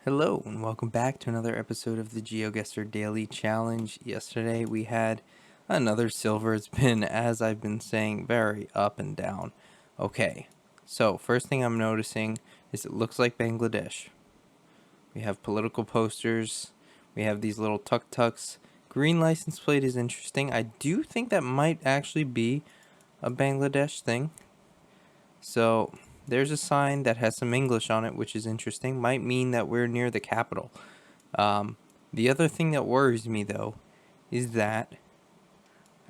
Hello and welcome back to another episode of the Geoguessr Daily Challenge. Yesterday we had another silver. It's been, as I've been saying, very up and down. Okay, so first thing I'm noticing is it looks like Bangladesh. We have political posters. We have these little tuk-tuks. Green license plate is interesting. I do think that might actually be a Bangladesh thing. So there's a sign that has some English on it, which is interesting. Might mean that we're near the capital. The other thing that worries me, though, is that,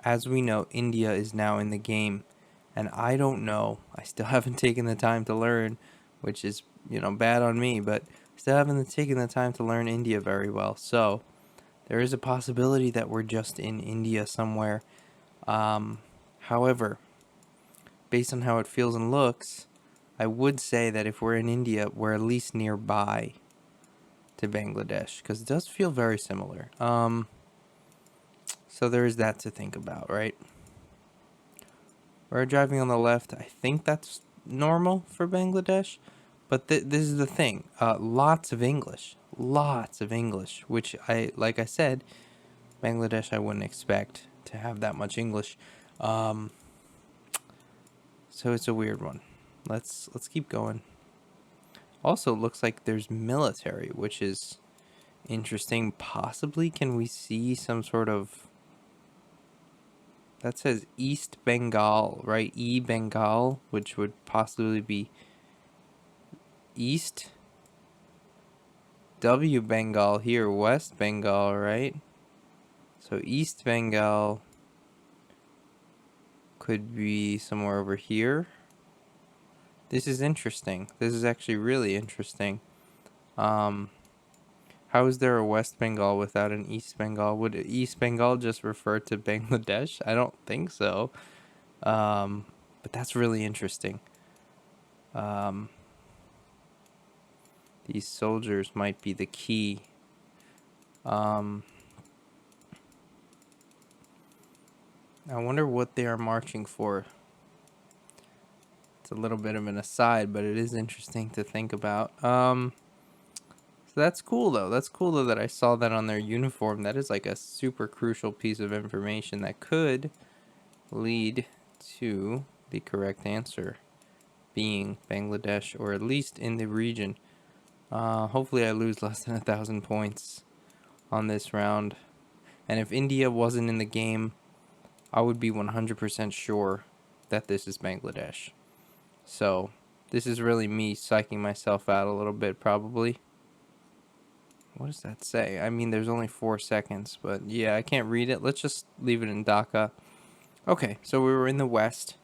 as we know, India is now in the game. And I don't know. I still haven't taken the time to learn, which is, bad on me, but still haven't taken the time to learn India very well. So there is a possibility that we're just in India somewhere. However, based on how it feels and looks, I would say that if we're in India, we're at least nearby to Bangladesh, because it does feel very similar. So there is that to think about, right? We're driving on the left. I think that's normal for Bangladesh, but this is the thing. Lots of English, which like I said, Bangladesh I wouldn't expect to have that much English. So it's a weird one. Let's keep going. Also, it looks like there's military, which is interesting. Possibly, can we see some sort of... That says East Bengal, right? Bengal, which would possibly be East. Bengal here, West Bengal, right? So East Bengal could be somewhere over here. This is interesting. This is actually really interesting. How is there a West Bengal without an East Bengal? Would East Bengal just refer to Bangladesh? I don't think so. But that's really interesting. These soldiers might be the key. I wonder what they are marching for. It's a little bit of an aside, but it is interesting to think about. So that's cool though. That's cool though that I saw that on their uniform. That is like a super crucial piece of information that could lead to the correct answer being Bangladesh, or at least in the region. Hopefully I lose less than 1,000 points on this round. And if India wasn't in the game, I would be 100% sure that this is Bangladesh. So this is really me psyching myself out a little bit, probably. What does that say? I mean, there's only 4 seconds, but yeah, I can't read it. Let's just leave it in Dhaka. Okay, so we were in the West,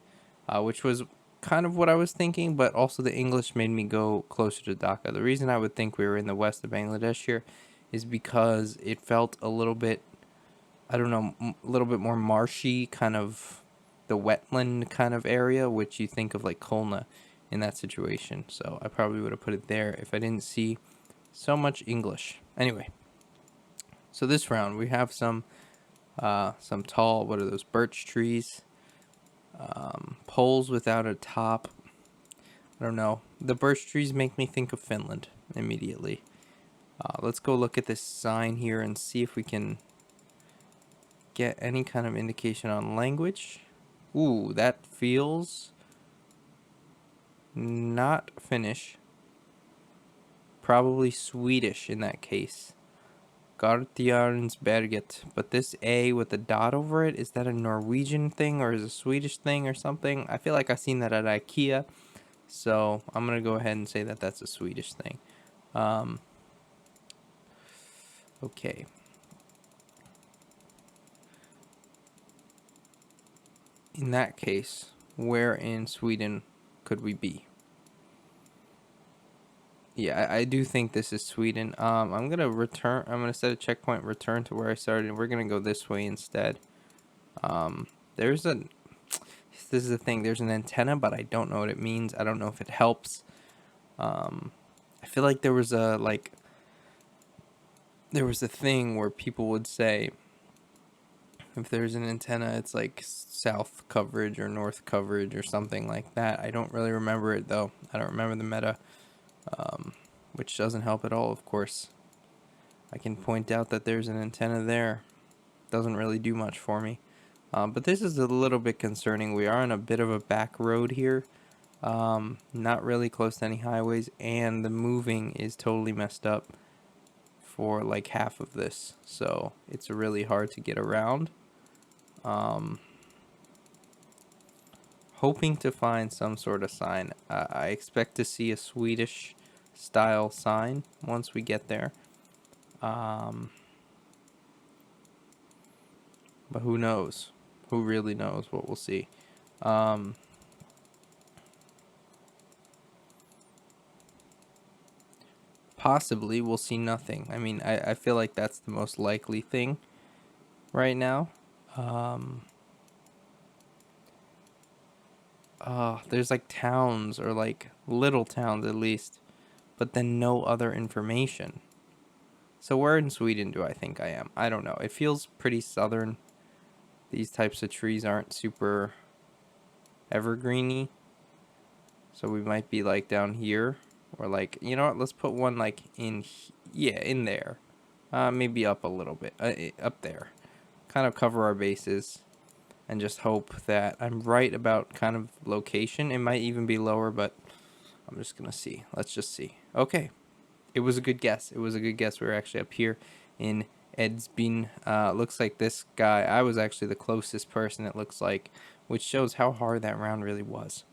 which was kind of what I was thinking, but also the English made me go closer to Dhaka. The reason I would think we were in the west of Bangladesh here is because it felt a little bit, I don't know, a little bit more marshy, kind of the wetland kind of area, which you think of like Khulna in that situation. So I probably would have put it there if I didn't see so much English. Anyway, so this round we have some tall, what are those, birch trees, poles without a top. I don't know. The birch trees make me think of Finland immediately. Let's go look at this sign here and see if we can get any kind of indication on language. Ooh, that feels not Finnish. Probably Swedish in that case. Gartjarnsberget. But this A with the dot over it, is that a Norwegian thing or is it a Swedish thing or something? I feel like I've seen that at IKEA. So I'm going to go ahead and say that that's a Swedish thing. Okay. In that case, where in Sweden could we be? Yeah, I do think this is Sweden. I'm gonna return. I'm gonna set a checkpoint. Return to where I started. And we're gonna go this way instead. There's a. This is the thing. There's an antenna, but I don't know what it means. I don't know if it helps. I feel like there was a thing where people would say, if there's an antenna, it's like south coverage or north coverage or something like that. I don't really remember it though. I don't remember the meta. which doesn't help at all, of course. I can point out that there's an antenna there. Doesn't really do much for me. But this is a little bit concerning. We are on a bit of a back road here. Not really close to any highways, and the moving is totally messed up for like half of this. So it's really hard to get around. Hoping to find some sort of sign. I expect to see a Swedish style sign once we get there. But who knows? Who really knows what we'll see? Possibly we'll see nothing. I mean, I feel like that's the most likely thing right now. There's like towns, or like little towns at least, but then no other information. So where in Sweden do I think I am? I don't know. It feels pretty southern. These types of trees aren't super evergreeny. So we might be like down here, or like, you know what, let's put one like in, yeah, in there. Maybe up a little bit, up there. Kind of cover our bases and just hope that I'm right about kind of location. It might even be lower, but I'm just gonna see. Let's just see. Okay, it was a good guess. It was a good guess. We were actually up here in Edsbyn. Looks like this guy, I was actually the closest person, it looks like, which shows how hard that round really was.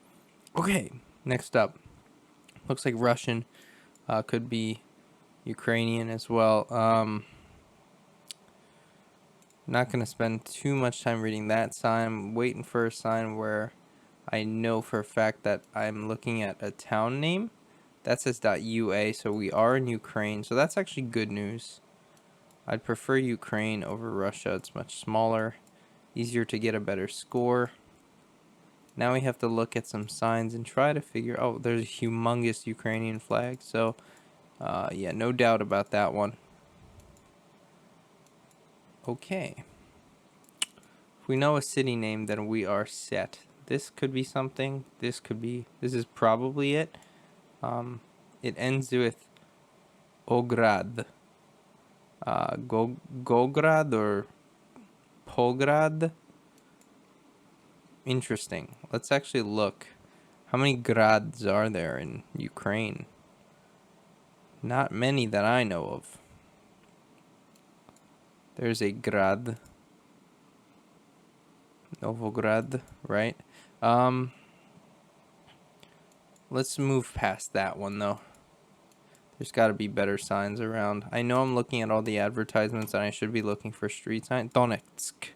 Okay, next up. Looks like Russian. Could be Ukrainian as well. Not going to spend too much time reading that sign. I'm waiting for a sign where I know for a fact that I'm looking at a town name. That says .ua, so we are in Ukraine. So that's actually good news. I'd prefer Ukraine over Russia. It's much smaller, easier to get a better score. Now we have to look at some signs and try to figure... Oh, there's a humongous Ukrainian flag. So, yeah, no doubt about that one. Okay. If we know a city name, then we are set. This could be something. This could be... This is probably it. It ends with Ograd. Gograd or Pograd? Interesting. Let's actually look. How many grads are there in Ukraine? Not many that I know of. There's a grad. Novograd, right? Let's move past that one, though. There's got to be better signs around. I know I'm looking at all the advertisements, and I should be looking for street sign. Donetsk.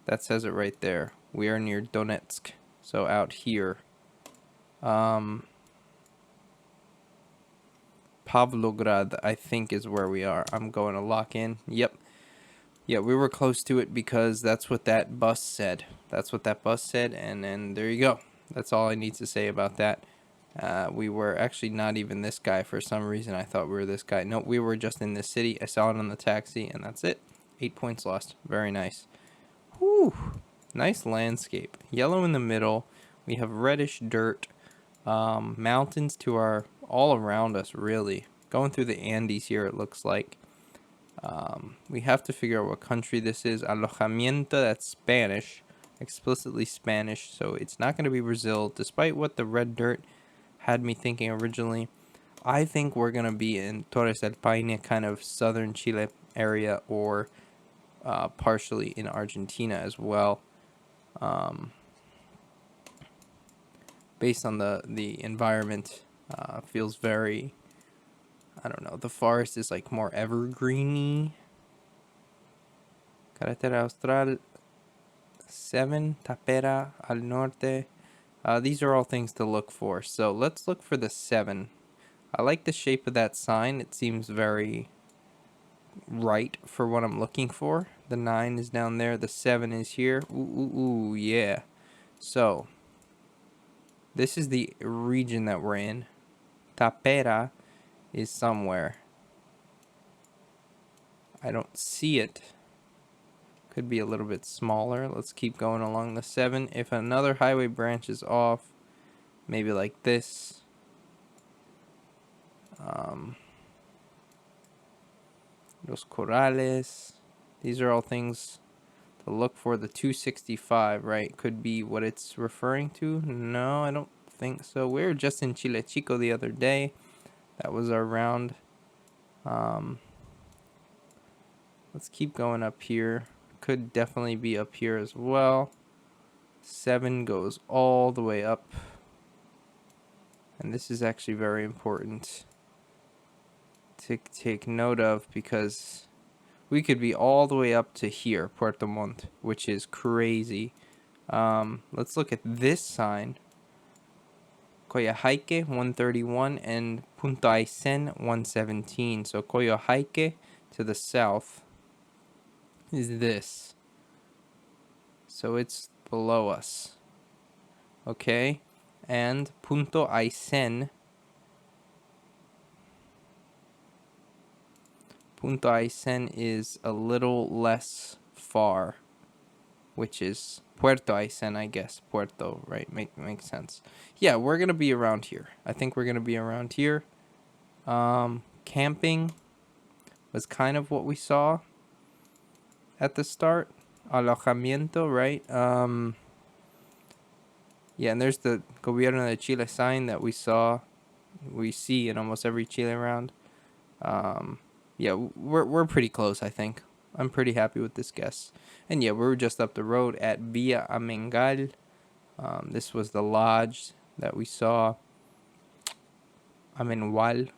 That says it right there. We are near Donetsk. So out here. Pavlograd, I think, is where we are. I'm going to lock in. Yep. Yeah, we were close to it because that's what that bus said. That's what that bus said, and then there you go. That's all I need to say about that. We were actually not even this guy. For some reason, I thought we were this guy. No, we were just in this city. I saw it on the taxi, and that's it. 8 points lost. Very nice. Whew. Nice landscape. Yellow in the middle. We have reddish dirt. Mountains to our... all around us, really. Going through the Andes here, it looks like. We have to figure out what country this is. Alojamiento, that's Spanish. Explicitly Spanish, so it's not going to be Brazil, despite what the red dirt had me thinking originally. I think we're going to be in Torres del Paine, kind of southern Chile area, or partially in Argentina as well. Based on the environment, feels very... I don't know. The forest is like more evergreeny. Carretera Austral 7, Tapera al Norte. These are all things to look for. So let's look for the 7. I like the shape of that sign. It seems very right for what I'm looking for. The 9 is down there. The 7 is here. Ooh, yeah. So this is the region that we're in. Tapera is somewhere. I don't see it. Could be a little bit smaller. Let's keep going along the 7. If another highway branches off, maybe like this. Los Corrales. These are all things to look for. The 265, right? Could be what it's referring to. No, I don't think so. We were just in Chile Chico the other day. That was our round. Let's keep going up here. Could definitely be up here as well. 7 goes all the way up. And this is actually very important to take note of, because we could be all the way up to here, Puerto Montt, which is crazy. Let's look at this sign. Coyhaique 131 and Punta Aysén 117. So Coyhaique to the south is this. So it's below us. Okay? And Punta Aysén is a little less far, which is Puerto Aysén, I guess. Puerto, right? Makes sense. Yeah, we're going to be around here. I think we're going to be around here. Camping was kind of what we saw at the start. Alojamiento, right? Yeah, and there's the Gobierno de Chile sign that we see in almost every Chile round. Yeah, we're pretty close, I think. I'm pretty happy with this guess. And yeah, we were just up the road at Villa Amengal. This was the lodge that we saw. Amengual.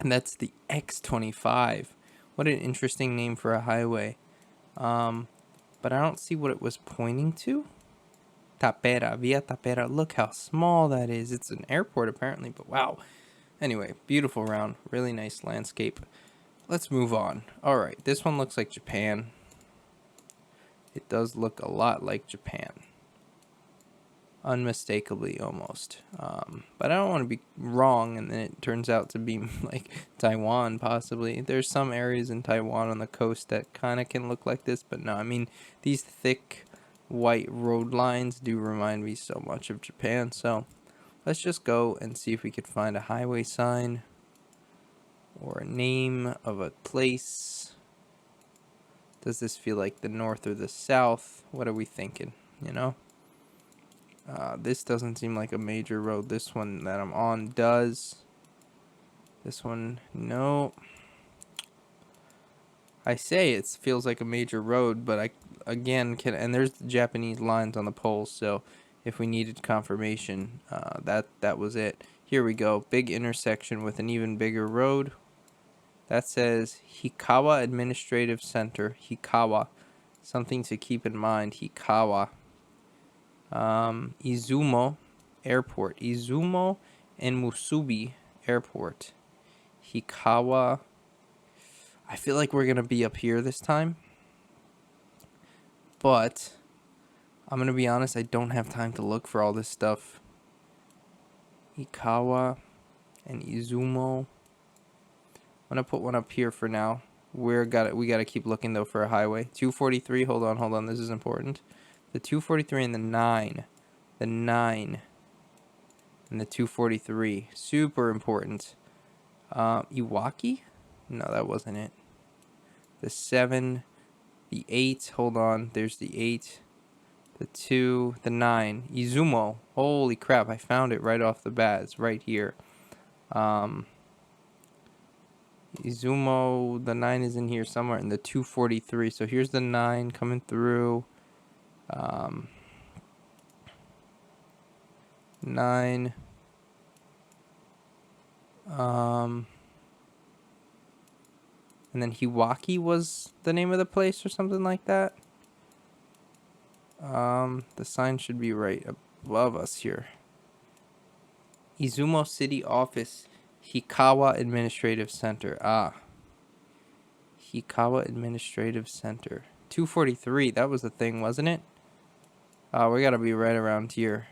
And that's the X25. What an interesting name for a highway. But I don't see what it was pointing to. Tapera, Villa Tapera. Look how small that is. It's an airport apparently, but wow. Anyway, beautiful round. Really nice landscape. Let's move on. Alright, this one looks like Japan. It does look a lot like Japan. Unmistakably, almost. But I don't want to be wrong, and then it turns out to be like Taiwan, possibly. There's some areas in Taiwan on the coast that kind of can look like this, but no, I mean, these thick white road lines do remind me so much of Japan, so let's just go and see if we could find a highway sign or a name of a place. Does this feel like the north or the south? What are we thinking, you know? This doesn't seem like a major road. This one that I'm on does. This one, no. I say it feels like a major road, but I, again, and there's the Japanese lines on the poles, so if we needed confirmation, that was it. Here we go. Big intersection with an even bigger road. That says Hikawa Administrative Center. Hikawa. Something to keep in mind. Hikawa. Izumo Airport. Izumo and Musubi Airport. Hikawa. I feel like we're going to be up here this time. But I'm going to be honest, I don't have time to look for all this stuff. Hikawa and Izumo. I'm going to put one up here for now. We got to keep looking though for a highway. 243. Hold on. This is important. The 243 and the 9. The 9 and the 243. Super important. Iwaki? No, that wasn't it. The 7. The 8. Hold on. There's the 8. The 2. The 9. Izumo. Holy crap. I found it right off the bat. It's right here. Izumo. The 9 is in here somewhere in the 243. So here's the 9 coming through. 9. And then Hiwaki was the name of the place or something like that. The sign should be right above us here. Izumo City Office, Hikawa Administrative Center. Hikawa Administrative Center. 243, that was the thing, wasn't it? We gotta be right around here.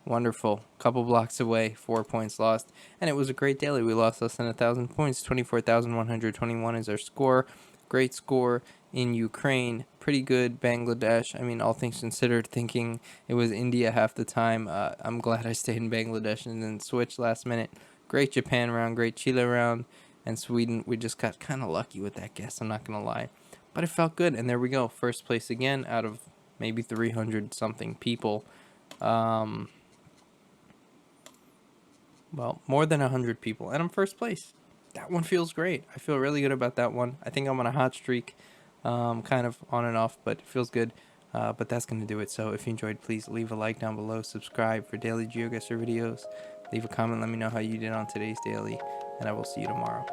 Wonderful. Couple blocks away, 4 points lost. And it was a great daily. We lost less than 1,000 points. 24,121 is our score. Great score in Ukraine. Pretty good Bangladesh. I mean, all things considered, thinking it was India half the time. I'm glad I stayed in Bangladesh and then switched last minute. Great. Great Japan round, great Chile round, and Sweden. We just got kind of lucky with that guess, I'm not going to lie. But it felt good, and there we go. First place again out of maybe 300 something people. Well, more than 100 people, and I'm first place. That one feels great. I feel really good about that one. I think I'm on a hot streak, kind of on and off, but it feels good. But that's going to do it. So if you enjoyed, please leave a like down below. Subscribe for daily Geoguessr videos. Leave a comment. Let me know how you did on today's daily. And I will see you tomorrow.